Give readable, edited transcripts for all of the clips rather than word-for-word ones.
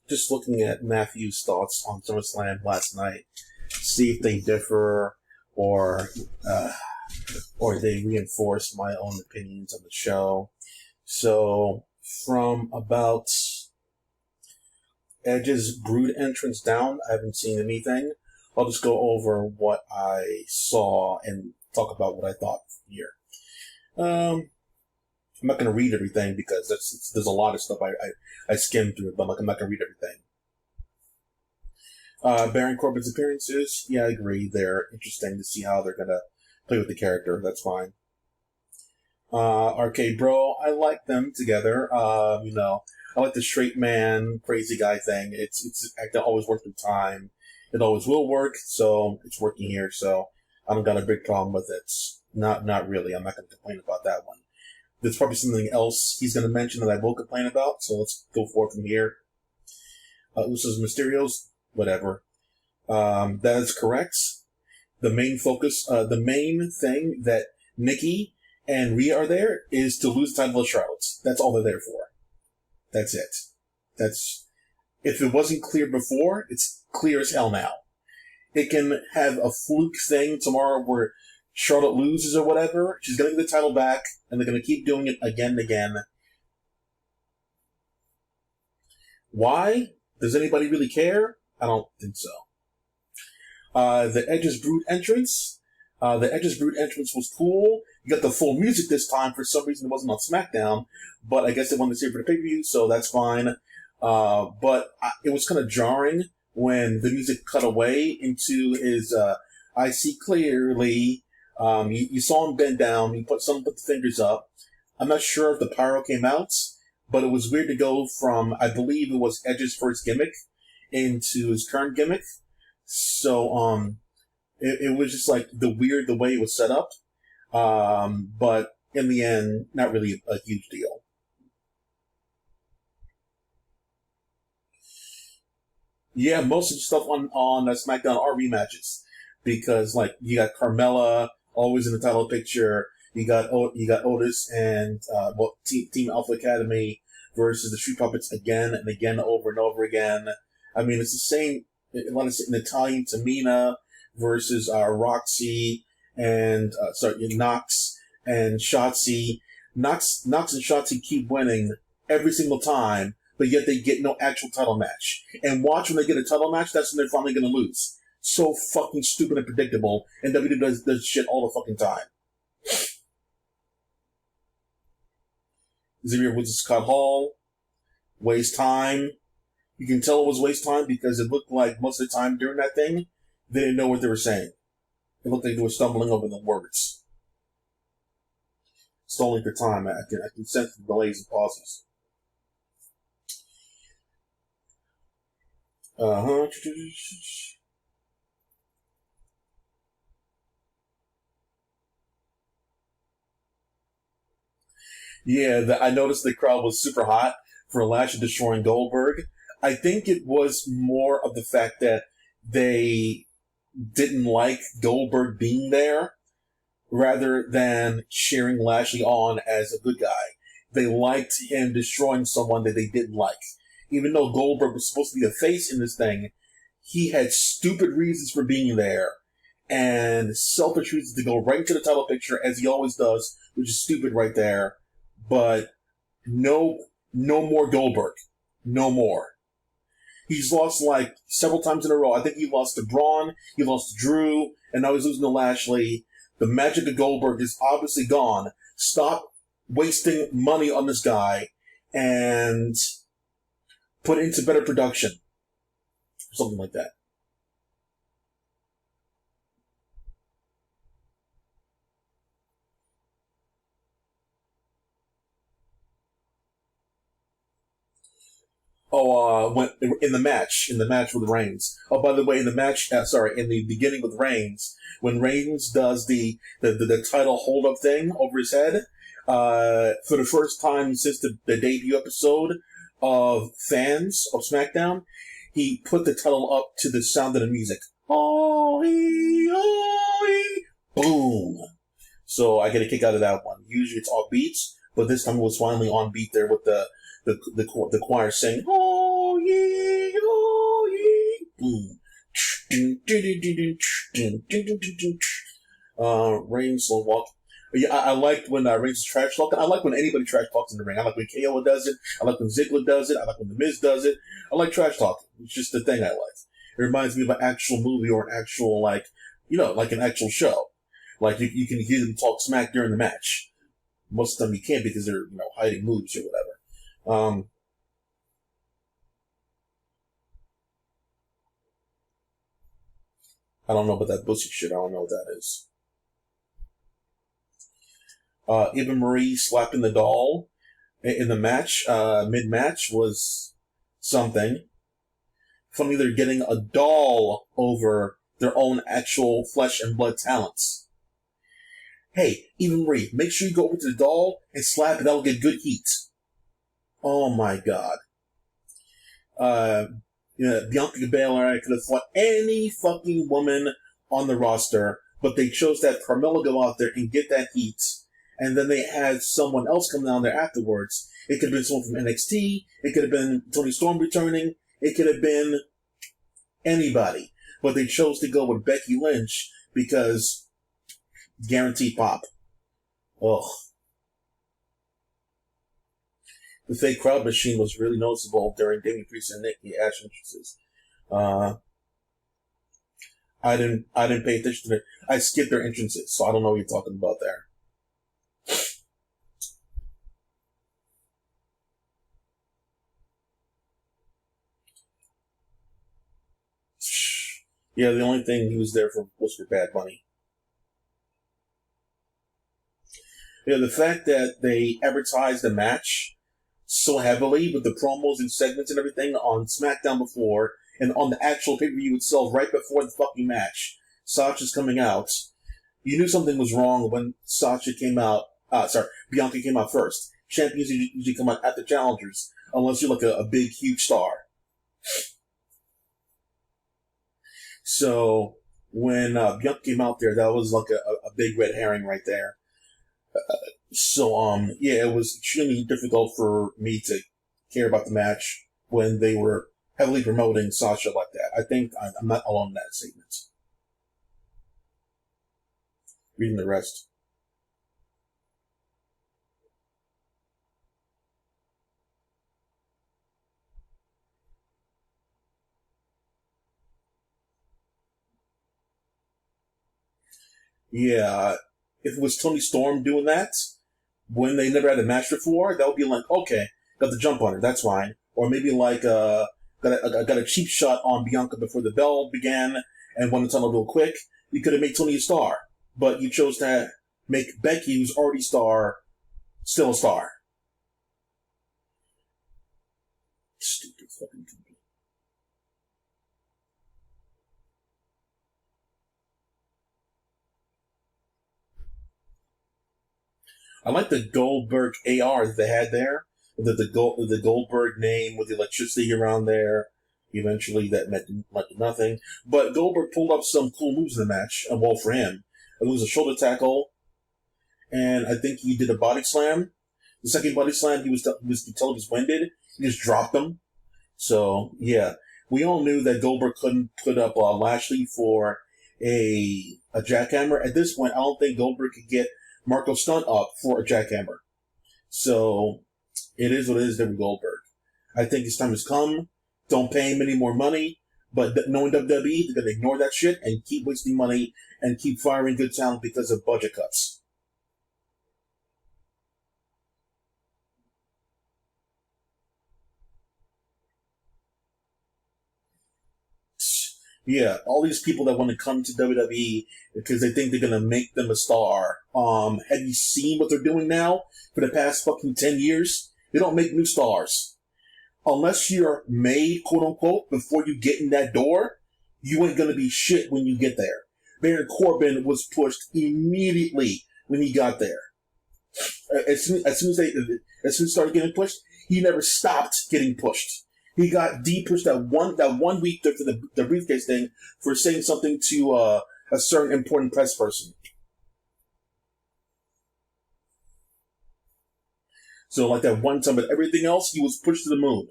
just looking at Maffew's thoughts on SummerSlam last night, see if they differ or they reinforce my own opinions on the show. So, from about Edge's Brood entrance down, I haven't seen anything. I'll just go over what I saw and talk about what I thought here. I'm not going to read everything because there's a lot of stuff I skimmed through it, but I'm not going to read everything. Baron Corbin's appearances, yeah, I agree. They're interesting to see how they're going to play with the character. That's fine. Arcade Bro, I like them together. I like the straight man, crazy guy thing. It's that always worked through time. It always will work, so it's working here. So I don't got a big problem with it. Not really. I'm not going to complain about that one. There's probably something else he's going to mention that I will complain about. So let's go forward from here. Usos Mysterios, whatever. That is correct. The main focus, the main thing that Nikki and Rhea are there is to lose the title of Charlotte. That's all they're there for. That's it. If it wasn't clear before, it's clear as hell now. It can have a fluke thing tomorrow where Charlotte loses or whatever. She's going to get the title back, and they're going to keep doing it again and again. Why? Does anybody really care? I don't think so. The Edge's Brood entrance. The Edge's Brood entrance was cool. You got the full music this time. For some reason, it wasn't on SmackDown, but I guess they wanted to save it for the pay-per-view, so that's fine. But it was kind of jarring when the music cut away into his, I see clearly. You saw him bend down. Someone put the fingers up. I'm not sure if the pyro came out, but it was weird to go from, I believe it was Edge's first gimmick into his current gimmick. So, it was just like the way it was set up. But in the end, not really a huge deal. Yeah, most of the stuff on SmackDown are rematches because, like, you got Carmella always in the title picture. You got Otis and Team Alpha Academy versus the Street Puppets again and again, over and over again. I mean, it's the same. Natalia and Tamina versus Roxy and Nox and Shotzi. Nox and Shotzi keep winning every single time, but yet they get no actual title match. And watch when they get a title match, that's when they're finally going to lose. So fucking stupid and predictable, and WWE does shit all the fucking time. Xavier Woods' Scott Hall. Waste time. You can tell it was waste time because it looked like most of the time during that thing, they didn't know what they were saying. It looked like they were stumbling over the words. Stalling for time. I can sense the delays and pauses. Yeah, I noticed the crowd was super hot for Lashley destroying Goldberg. I think it was more of the fact that they didn't like Goldberg being there rather than cheering Lashley on as a good guy. They liked him destroying someone that they didn't like. Even though Goldberg was supposed to be a face in this thing, he had stupid reasons for being there and selfish reasons to go right into the title picture as he always does, which is stupid right there. But no more Goldberg. No more. He's lost like several times in a row. I think he lost to Braun, he lost to Drew, and now he's losing to Lashley. The magic of Goldberg is obviously gone. Stop wasting money on this guy and put it into better production. Something like that. When in the match with Reigns. Oh, by the way, in the match, in the beginning with Reigns, when Reigns does the title hold up thing over his head, for the first time since the debut episode of fans of SmackDown, he put the title up to the sound of the music. Boom. So I get a kick out of that one. Usually it's off beats, but this time it was finally on beat there with the choir saying, "Oh yeah." boom. Reigns slow walk. Yeah, I liked when Reigns is trash talking. I like when anybody trash talks in the ring. I like when KO does it. I like when Ziggler does it. I like when The Miz does it. I like trash talking. It's just the thing I like. It reminds me of an actual movie or an actual, like an actual show. Like, you can hear them talk smack during the match. Most of the time you can't because they're, hiding moves or whatever. I don't know about that bussy shit. I don't know what that is. Eva Marie slapping the doll in the match, mid-match, was something. Funny they're getting a doll over their own actual flesh and blood talents. Hey, Eva Marie, make sure you go over to the doll and slap it. That'll get good heat. Oh my god. Bianca Belair could have fought any fucking woman on the roster, but they chose to have Carmella go out there and get that heat. And then they had someone else come down there afterwards. It could have been someone from NXT. It could have been Toni Storm returning. It could have been anybody. But they chose to go with Becky Lynch because guaranteed pop. Ugh. The fake crowd machine was really noticeable during Damien Priest and Nikki Ash entrances. I didn't pay attention to it. I skipped their entrances, so I don't know what you're talking about there. Yeah, the only thing he was there for was for Bad Bunny. Yeah, the fact that they advertised the match so heavily with the promos and segments and everything on SmackDown before, and on the actual pay-per-view itself right before the fucking match, Sasha's coming out. You knew something was wrong when Bianca came out first. Champions usually come out after challengers, unless you're like a big, huge star. So, when Bianca came out there, that was like a big red herring right there. It was extremely difficult for me to care about the match when they were heavily promoting Sasha like that. I think I'm not alone in that statement. Reading the rest. Yeah, if it was Toni Storm doing that, when they never had a match before, that would be like, okay, got the jump on her, that's fine. Or maybe like, got a cheap shot on Bianca before the bell began and wanted to tell her real quick. You could have made Toni a star, but you chose to make Becky, who's already a star, still a star. Stupid fucking company. I like the Goldberg AR that they had there. The Goldberg name with the electricity around there. Eventually, that meant nothing. But Goldberg pulled up some cool moves in the match, well for him. It was a shoulder tackle, and I think he did a body slam. The second body slam, he was winded. He just dropped him. So yeah, we all knew that Goldberg couldn't put up Lashley for a jackhammer. At this point, I don't think Goldberg could get Marco Stunt up for a jackhammer. So it is what it is there with Goldberg. I think his time has come. Don't pay him any more money. But knowing WWE, they're going to ignore that shit and keep wasting money and keep firing good talent because of budget cuts. Yeah, all these people that want to come to WWE because they think they're going to make them a star. Have you seen what they're doing now for the past fucking 10 years? They don't make new stars. Unless you're made, quote unquote, before you get in that door, you ain't going to be shit when you get there. Baron Corbin was pushed immediately when he got there. As soon as he started getting pushed, he never stopped getting pushed. He got pushed that one week for the briefcase thing for saying something to a certain important press person. So like that one time, but everything else, he was pushed to the moon.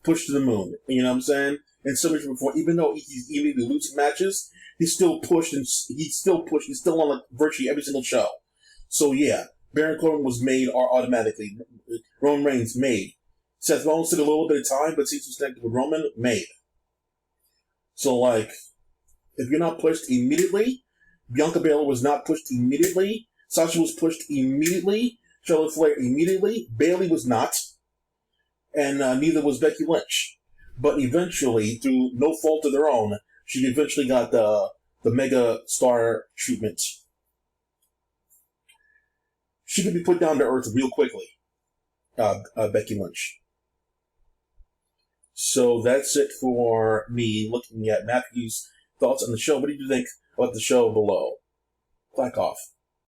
Pushed to the moon. You know what I'm saying? and so much before. Even though he's immediately losing matches, he's still pushed and he's still on like virtually every single show. So yeah, Baron Corbin was made automatically. Roman Reigns made. Seth Rollins took a little bit of time, but since he's connected with Roman, made. So like, if you're not pushed immediately, Bianca Belair was not pushed immediately. Sasha was pushed immediately. Charlotte Flair immediately. Bayley was not. And neither was Becky Lynch. But eventually, through no fault of their own, she eventually got the mega star treatment. She could be put down to earth real quickly, Becky Lynch. So that's it for me looking at Maffew's thoughts on the show. What did you think about the show below? Clack off.